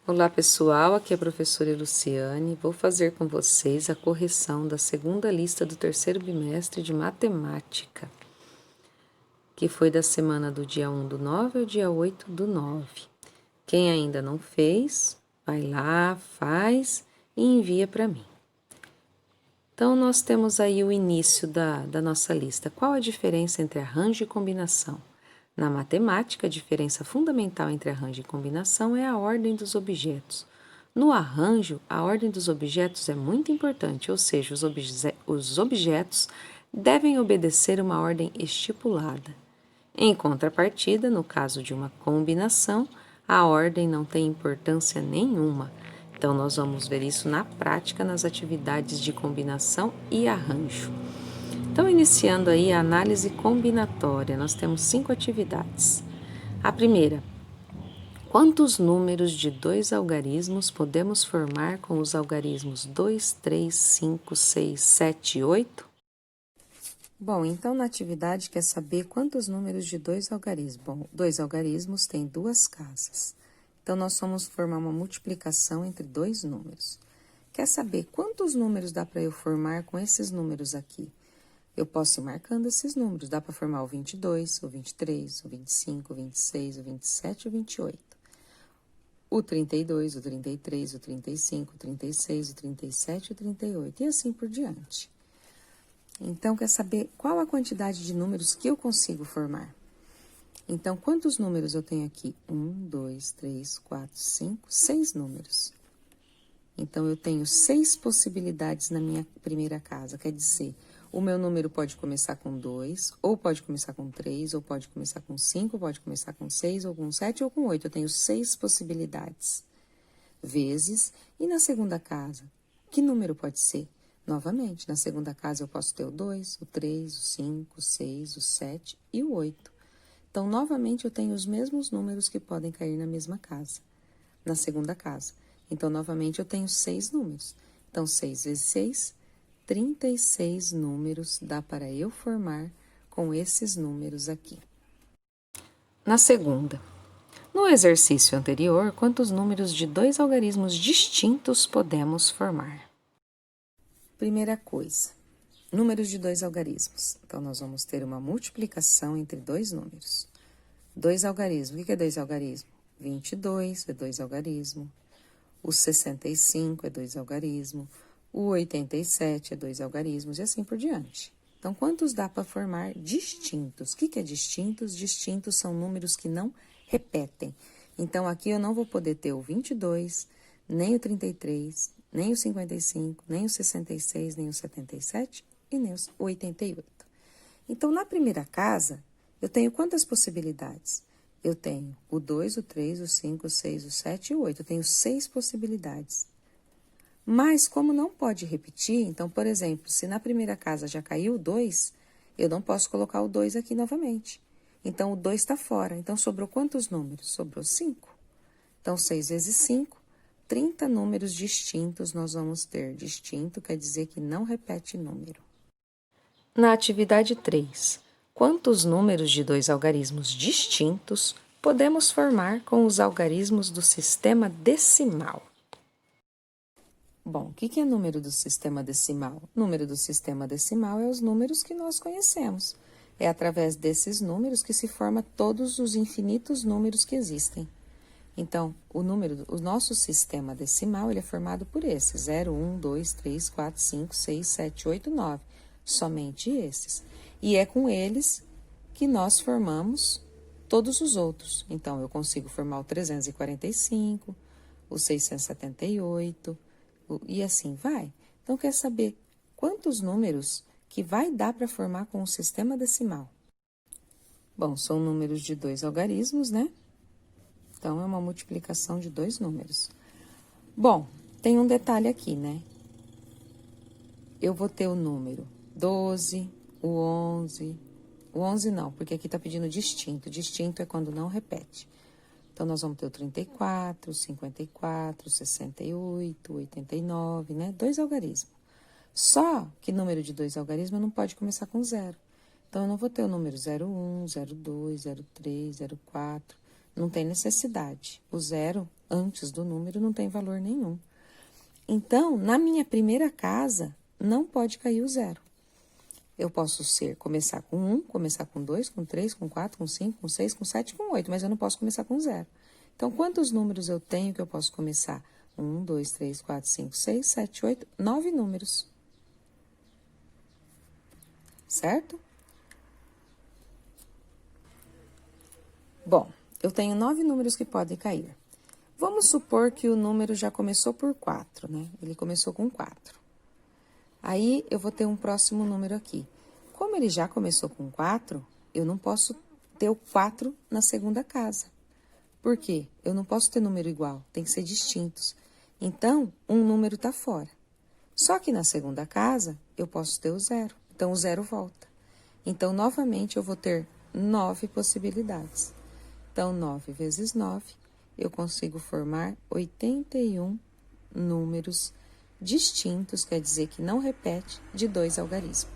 Olá pessoal, aqui é a professora Luciane. Vou fazer com vocês a correção da segunda lista do terceiro bimestre de matemática, que foi da semana do dia 1/9 ao dia 8/9. Quem ainda não fez, vai lá, faz e envia para mim. Então, nós temos aí o início da nossa lista. Qual a diferença entre arranjo e combinação? Na matemática, a diferença fundamental entre arranjo e combinação é a ordem dos objetos. No arranjo, a ordem dos objetos é muito importante, ou seja, os objetos devem obedecer uma ordem estipulada. Em contrapartida, no caso de uma combinação, a ordem não tem importância nenhuma. Então, nós vamos ver isso na prática nas atividades de combinação e arranjo. Então, iniciando aí a análise combinatória, nós temos 5 atividades. A primeira, quantos números de 2 algarismos podemos formar com os algarismos 2, 3, 5, 6, 7 e 8? Bom, então na atividade quer saber quantos números de 2 algarismos. Bom, 2 algarismos têm 2 casas. Então, nós vamos formar uma multiplicação entre 2 números. Quer saber quantos números dá para eu formar com esses números aqui? Eu posso ir marcando esses números. Dá para formar o 22, o 23, o 25, o 26, o 27 e o 28. O 32, o 33, o 35, o 36, o 37 e o 38. E assim por diante. Então, quer saber qual a quantidade de números que eu consigo formar? Então, quantos números eu tenho aqui? 1, 2, 3, 4, 5, 6 números. Então, eu tenho 6 possibilidades na minha primeira casa. Quer dizer, o meu número pode começar com 2, ou pode começar com 3, ou pode começar com 5, pode começar com 6, ou com 7, ou com 8. Eu tenho 6 possibilidades. Vezes, e na segunda casa, que número pode ser? Novamente, na segunda casa eu posso ter o 2, o 3, o 5, o 6, o 7 e o 8. Então, novamente, eu tenho os mesmos números que podem cair na mesma casa, na segunda casa. Então, novamente, eu tenho 6 números. Então, 6 vezes 6, 36 números dá para eu formar com esses números aqui. Na segunda, no exercício anterior, quantos números de 2 algarismos distintos podemos formar? Primeira coisa, números de 2 algarismos. Então, nós vamos ter uma multiplicação entre 2 números. 2 algarismos. O que é 2 algarismos? 22 é 2 algarismo. O 65 é 2 algarismo. O 87 é 2 algarismos e assim por diante. Então, quantos dá para formar distintos? O que é distintos? Distintos são números que não repetem. Então, aqui eu não vou poder ter o 22, nem o 33, nem o 55, nem o 66, nem o 77 e nem o 88. Então, na primeira casa, eu tenho quantas possibilidades? Eu tenho o 2, o 3, o 5, o 6, o 7 e o 8. Eu tenho 6 possibilidades. Mas, como não pode repetir, então, por exemplo, se na primeira casa já caiu o 2, eu não posso colocar o 2 aqui novamente. Então, o 2 está fora. Então, sobrou quantos números? Sobrou 5. Então, 6 vezes 5, 30 números distintos nós vamos ter. Distinto quer dizer que não repete número. Na atividade 3, quantos números de 2 algarismos distintos podemos formar com os algarismos do sistema decimal? Bom, o que é número do sistema decimal? Número do sistema decimal é os números que nós conhecemos. É através desses números que se forma todos os infinitos números que existem. Então, o nosso sistema decimal ele é formado por esses: 0, 1, 2, 3, 4, 5, 6, 7, 8, 9. Somente esses. E é com eles que nós formamos todos os outros. Então, eu consigo formar o 345, o 678, e assim vai. Então, quer saber quantos números que vai dar para formar com o sistema decimal? Bom, são números de 2 algarismos, né? Então, é uma multiplicação de 2 números. Bom, tem um detalhe aqui, né? Eu vou ter o número 12, o 11... O 11 não, porque aqui está pedindo distinto. Distinto é quando não repete. Então, nós vamos ter o 34, 54, 68, 89, né? 2 algarismos. Só que número de 2 algarismos não pode começar com 0. Então, eu não vou ter o número 01, 02, 03, 04, não tem necessidade. O zero antes do número não tem valor nenhum. Então, na minha primeira casa, não pode cair o zero. Eu posso começar com 1, começar com 2, com 3, com 4, com 5, com 6, com 7, com 8, mas eu não posso começar com 0. Então, quantos números eu tenho que eu posso começar? 1, 2, 3, 4, 5, 6, 7, 8, 9 números. Certo? Bom, eu tenho 9 números que podem cair. Vamos supor que o número já começou por 4, né? Ele começou com 4. Aí, eu vou ter um próximo número aqui. Como ele já começou com 4, eu não posso ter o 4 na segunda casa. Por quê? Eu não posso ter número igual, tem que ser distintos. Então, um número está fora. Só que na segunda casa, eu posso ter o 0. Então, o 0 volta. Então, novamente, eu vou ter 9 possibilidades. Então, 9 vezes 9, eu consigo formar 81 números distintos, quer dizer que não repete, de 2 algarismos.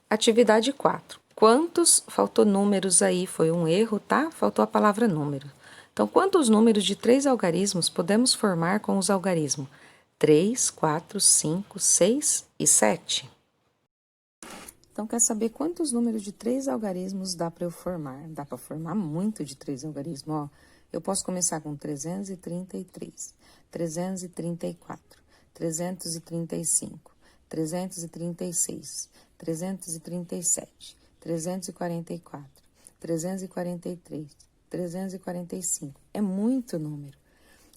Atividade 4. Faltou números aí, foi um erro, tá? Faltou a palavra número. Então, quantos números de 3 algarismos podemos formar com os algarismos 3, 4, 5, 6 e 7? Então, quer saber quantos números de 3 algarismos dá para eu formar? Dá para formar muito de 3 algarismos, ó. Eu posso começar com 333, 334, 335, 336, 337, 344, 343, 345. É muito número.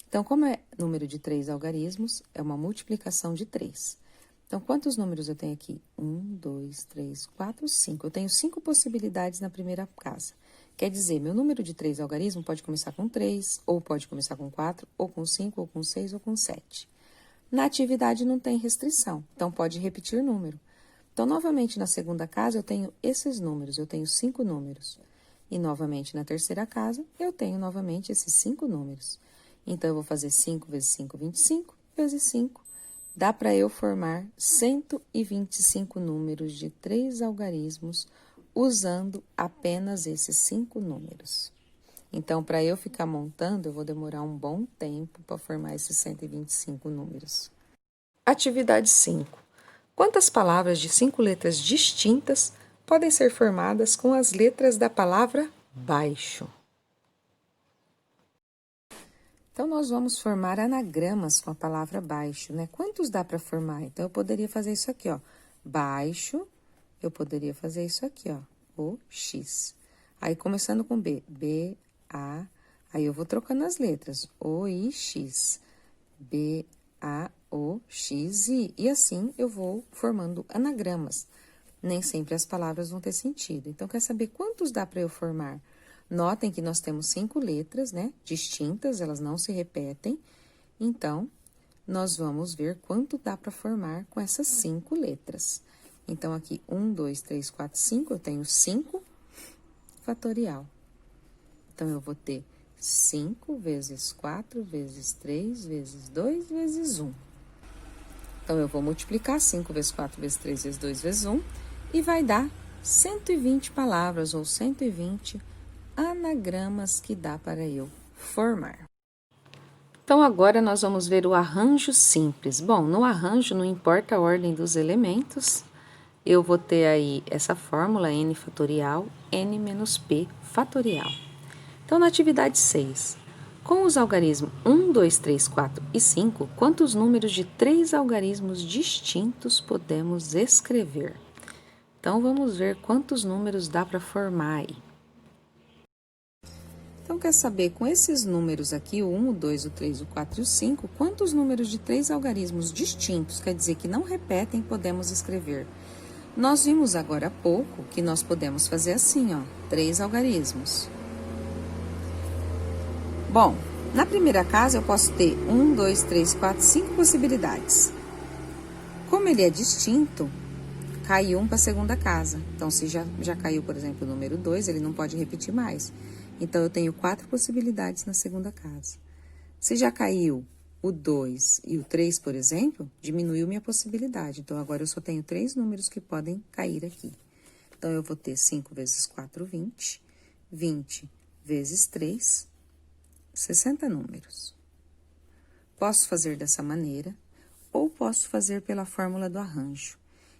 Então, como é número de 3 algarismos, é uma multiplicação de 3. Então, quantos números eu tenho aqui? 1, 2, 3, 4, 5. Eu tenho 5 possibilidades na primeira casa. Quer dizer, meu número de 3 algarismos pode começar com 3, ou pode começar com 4, ou com 5, ou com 6, ou com 7. Na atividade não tem restrição, então pode repetir número. Então, novamente, na segunda casa, eu tenho esses números, eu tenho 5 números. E, novamente, na terceira casa, eu tenho, novamente, esses 5 números. Então, eu vou fazer 5 vezes 5, 25, vezes 5. Dá para eu formar 125 números de 3 algarismos usando apenas esses 5 números. Então, para eu ficar montando, eu vou demorar um bom tempo para formar esses 125 números. Atividade 5. Quantas palavras de 5 letras distintas podem ser formadas com as letras da palavra baixo? Então, nós vamos formar anagramas com a palavra baixo, né? Quantos dá para formar? Então, eu poderia fazer isso aqui, ó. Baixo, eu poderia fazer isso aqui, ó. O X. Aí, começando com B. B, A. Aí, eu vou trocando as letras. O, I, X. B, A, O, X, I. E assim, eu vou formando anagramas. Nem sempre as palavras vão ter sentido. Então, quer saber quantos dá para eu formar? Notem que nós temos 5 letras, né? Distintas, elas não se repetem. Então, nós vamos ver quanto dá para formar com essas 5 letras. Então, aqui, 1, 2, 3, 4, 5, eu tenho 5 fatorial. Então, eu vou ter 5 vezes 4 vezes 3 vezes 2 vezes 1. Então, eu vou multiplicar 5 vezes 4 vezes 3 vezes 2 vezes 1 e vai dar 120 palavras ou 120 anagramas que dá para eu formar. Então, agora nós vamos ver o arranjo simples. Bom, no arranjo não importa a ordem dos elementos, eu vou ter aí essa fórmula n fatorial, n menos p fatorial. Então, na atividade 6, com os algarismos 1, 2, 3, 4 e 5, quantos números de 3 algarismos distintos podemos escrever? Então, vamos ver quantos números dá para formar aí. Então, quer saber, com esses números aqui, o 1, o 2, o 3, o 4 e o 5, quantos números de 3 algarismos distintos, quer dizer que não repetem, podemos escrever? Nós vimos agora há pouco que nós podemos fazer assim, ó, 3 algarismos. Bom, na primeira casa eu posso ter 1, 2, 3, 4, 5 possibilidades. Como ele é distinto, cai um para a segunda casa. Então, se já caiu, por exemplo, o número 2, ele não pode repetir mais. Então, eu tenho 4 possibilidades na segunda casa. Se já caiu o 2 e o 3, por exemplo, diminuiu minha possibilidade. Então, agora eu só tenho 3 números que podem cair aqui. Então, eu vou ter 5 vezes 4, 20. 20 vezes 3, 60 números. Posso fazer dessa maneira, ou posso fazer pela fórmula do arranjo.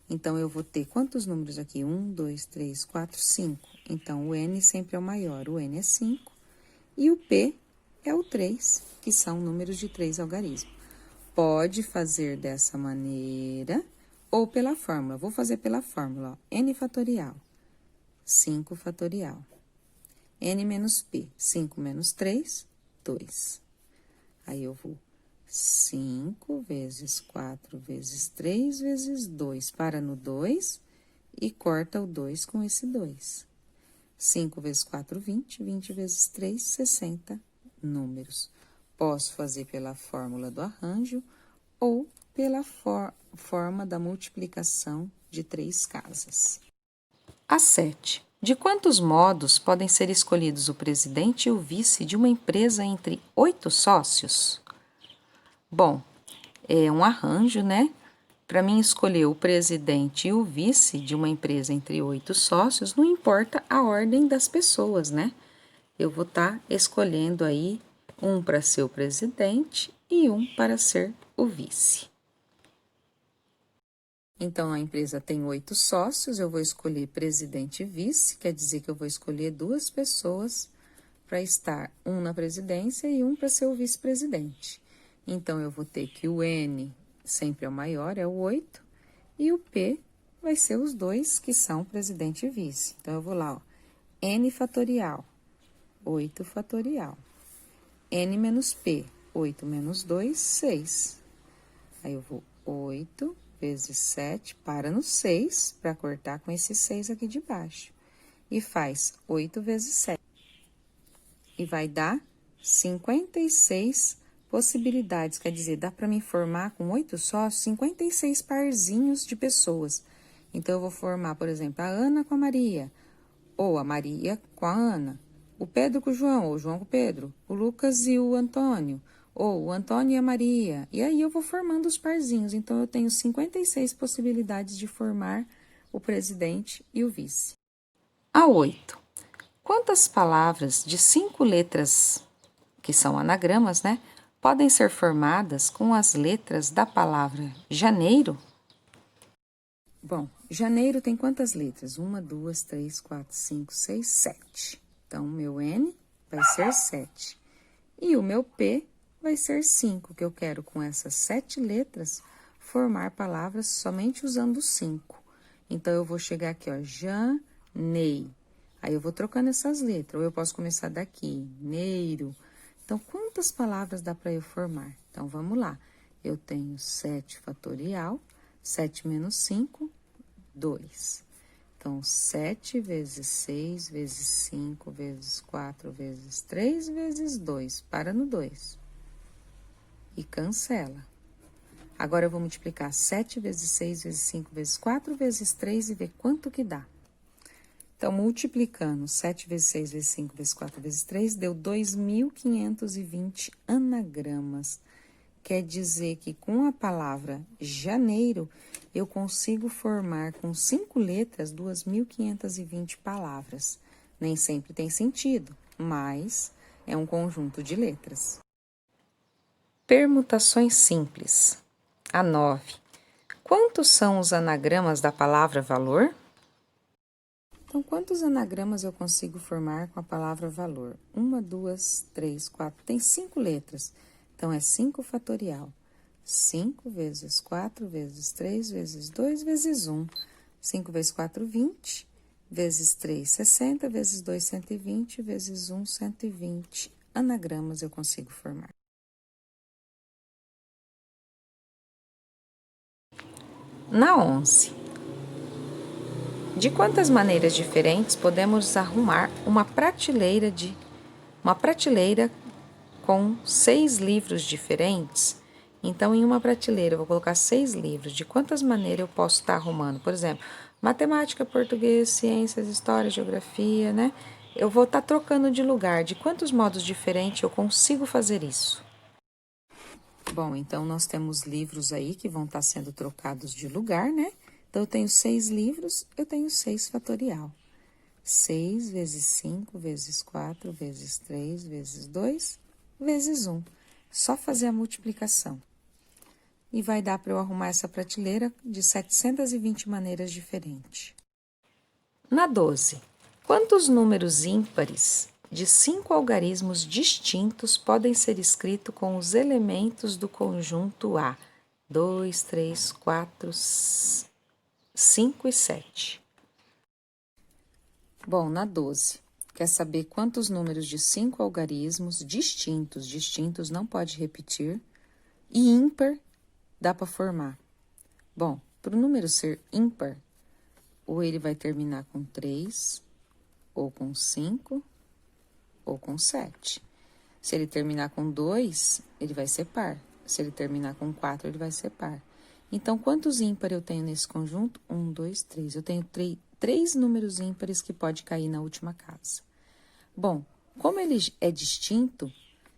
Então, eu vou ter quantos números aqui? 1, 2, 3, 4, 5. Então, o N sempre é o maior, o N é 5. E o P é o 3, que são números de 3 algarismos. Pode fazer dessa maneira ou pela fórmula. Vou fazer pela fórmula, ó. N fatorial, 5 fatorial. N menos P, 5 menos 3, 2. Aí, eu vou 5 vezes 4 vezes 3 vezes 2. Para no 2 e corta o 2 com esse 2. 5 vezes 4, 20. 20 vezes 3, 60 números. Posso fazer pela fórmula do arranjo ou pela forma da multiplicação de 3 casas. A 7. De quantos modos podem ser escolhidos o presidente e o vice de uma empresa entre 8 sócios? Bom, é um arranjo, né? Para mim escolher o presidente e o vice de uma empresa entre 8 sócios, não importa a ordem das pessoas, né? Eu vou estar escolhendo aí um para ser o presidente e um para ser o vice. Então, a empresa tem 8 sócios, eu vou escolher presidente e vice, quer dizer que eu vou escolher 2 pessoas para estar, um na presidência e um para ser o vice-presidente. Então, eu vou ter que o N sempre é o maior, é o 8, e o P vai ser os 2 que são presidente e vice. Então, eu vou lá, ó, N fatorial, 8 fatorial. N menos P, 8 menos 2, 6. Aí, eu vou 8 vezes 7, para no 6, para cortar com esse 6 aqui de baixo. E faz 8 vezes 7. E vai dar 56 possibilidades, quer dizer, dá para me formar com 8 sócios 56 parzinhos de pessoas. Então, eu vou formar, por exemplo, a Ana com a Maria, ou a Maria com a Ana, o Pedro com o João, ou o João com o Pedro, o Lucas e o Antônio, ou o Antônio e a Maria. E aí, eu vou formando os parzinhos. Então, eu tenho 56 possibilidades de formar o presidente e o vice. A 8. Quantas palavras de 5 letras, que são anagramas, né, podem ser formadas com as letras da palavra janeiro? Bom, janeiro tem quantas letras? 1, 2, 3, 4, 5, 6, 7. Então, o meu N vai ser 7. E o meu P vai ser 5, que eu quero com essas 7 letras formar palavras somente usando 5. Então, eu vou chegar aqui, ó, janei. Aí, eu vou trocando essas letras. Ou eu posso começar daqui, neiro. Então, quantas palavras dá para eu formar? Então, vamos lá. Eu tenho 7 fatorial, 7 menos 5, 2. Então, 7 vezes 6, vezes 5, vezes 4, vezes 3, vezes 2. Para no 2. E cancela. Agora, eu vou multiplicar 7 vezes 6, vezes 5, vezes 4, vezes 3 e ver quanto que dá. Então, multiplicando 7 vezes 6, vezes 5, vezes 4, vezes 3, deu 2.520 anagramas. Quer dizer que com a palavra janeiro, eu consigo formar com 5 letras 2.520 palavras. Nem sempre tem sentido, mas é um conjunto de letras. Permutações simples. A 9. Quantos são os anagramas da palavra valor? Então, quantos anagramas eu consigo formar com a palavra valor? 1, 2, 3, 4. Tem 5 letras. Então, é 5 fatorial. 5 vezes 4 vezes 3 vezes 2 vezes 1. 5 vezes 4, 20. Vezes 3, 60. Vezes 2, 120. Vezes 1, 120. Anagramas eu consigo formar. Na 11. De quantas maneiras diferentes podemos arrumar uma prateleira com 6 livros diferentes? Então, em uma prateleira, eu vou colocar 6 livros. De quantas maneiras eu posso estar arrumando? Por exemplo, matemática, português, ciências, história, geografia, né? Eu vou estar trocando de lugar. De quantos modos diferentes eu consigo fazer isso? Bom, então, nós temos livros aí que vão estar sendo trocados de lugar, né? Então, eu tenho 6 livros, eu tenho 6 fatorial. 6 vezes 5 vezes 4 vezes 3 vezes 2 vezes 1. Só fazer a multiplicação. E vai dar para eu arrumar essa prateleira de 720 maneiras diferentes. Na 12, quantos números ímpares de 5 algarismos distintos podem ser escritos com os elementos do conjunto A? 2, 3, 4, 5 e 7. Bom, na 12, quer saber quantos números de 5 algarismos distintos não pode repetir, e ímpar dá para formar? Bom, para o número ser ímpar, ou ele vai terminar com 3, ou com 5, ou com 7. Se ele terminar com 2, ele vai ser par. Se ele terminar com 4, ele vai ser par. Então, quantos ímpares eu tenho nesse conjunto? 1, 2, 3. Eu tenho três números ímpares que pode cair na última casa. Bom, como ele é distinto,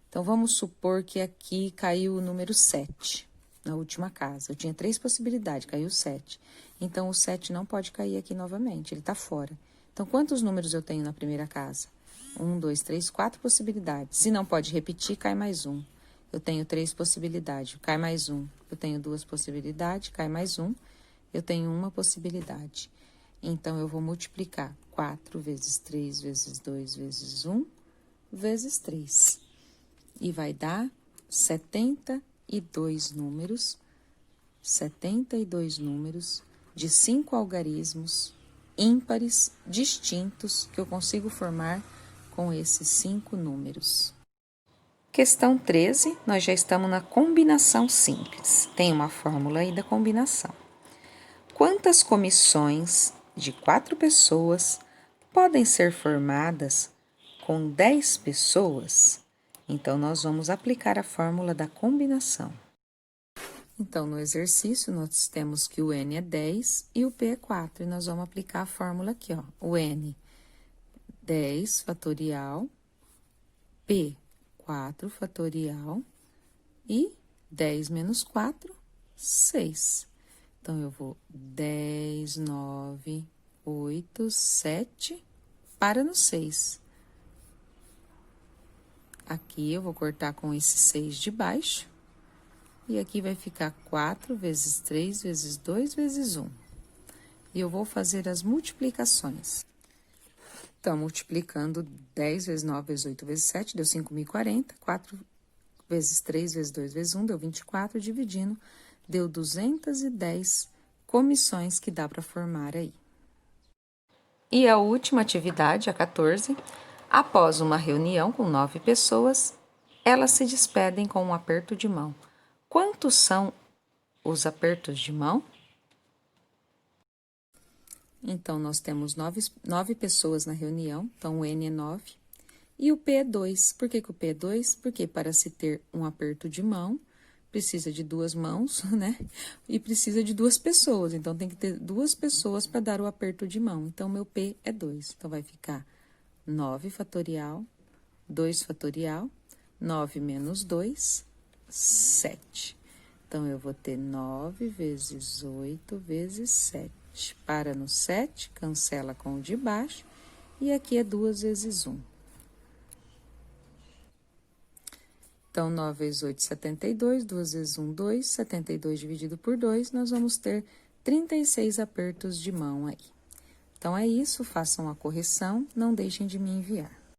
então vamos supor que aqui caiu o número 7 na última casa. Eu tinha 3 possibilidades, caiu 7. Então, o 7 não pode cair aqui novamente, ele está fora. Então, quantos números eu tenho na primeira casa? 1, 2, 3, 4 possibilidades. Se não pode repetir, cai mais um. Eu tenho 3 possibilidades, cai mais um. Eu tenho 2 possibilidades, cai mais um. Eu tenho 1 possibilidade. Então, eu vou multiplicar 4 vezes 3 vezes 2 vezes 1 vezes 3. E vai dar 72 números de 5 algarismos ímpares distintos que eu consigo formar com esses 5 números. Questão 13, nós já estamos na combinação simples. Tem uma fórmula aí da combinação. Quantas comissões de 4 pessoas podem ser formadas com 10 pessoas? Então, nós vamos aplicar a fórmula da combinação. Então, no exercício, nós temos que o N é 10 e o P é 4. E nós vamos aplicar a fórmula aqui, ó. O N, 10 fatorial, P, 4 fatorial e 10 menos 4, 6. Então, eu vou 10, 9, 8, 7, para no 6. Aqui eu vou cortar com esse 6 de baixo. E aqui vai ficar 4 vezes 3 vezes 2 vezes 1. E eu vou fazer as multiplicações. Então, multiplicando 10 vezes 9 vezes 8 vezes 7, deu 5.040. 4 vezes 3 vezes 2 vezes 1, deu 24. Dividindo, deu 210 comissões que dá para formar aí. E a última atividade, a 14, após uma reunião com 9 pessoas, elas se despedem com um aperto de mão. Quantos são os apertos de mão? Então, nós temos 9 pessoas na reunião, então o N é 9. E o P é 2. Por que o P é 2? Porque para se ter um aperto de mão, precisa de 2 mãos, né? E precisa de 2 pessoas. Então, tem que ter 2 pessoas para dar o aperto de mão. Então, meu P é 2. Então, vai ficar 9 fatorial, 2 fatorial, 9 menos 2, 7. Então, eu vou ter 9 vezes 8 vezes 7. Para no 7, cancela com o de baixo, e aqui é 2 vezes 1. Então, 9 vezes 8, 72, 2 vezes 1, 2, 72 dividido por 2, nós vamos ter 36 apertos de mão aí. Então, é isso, façam a correção, não deixem de me enviar.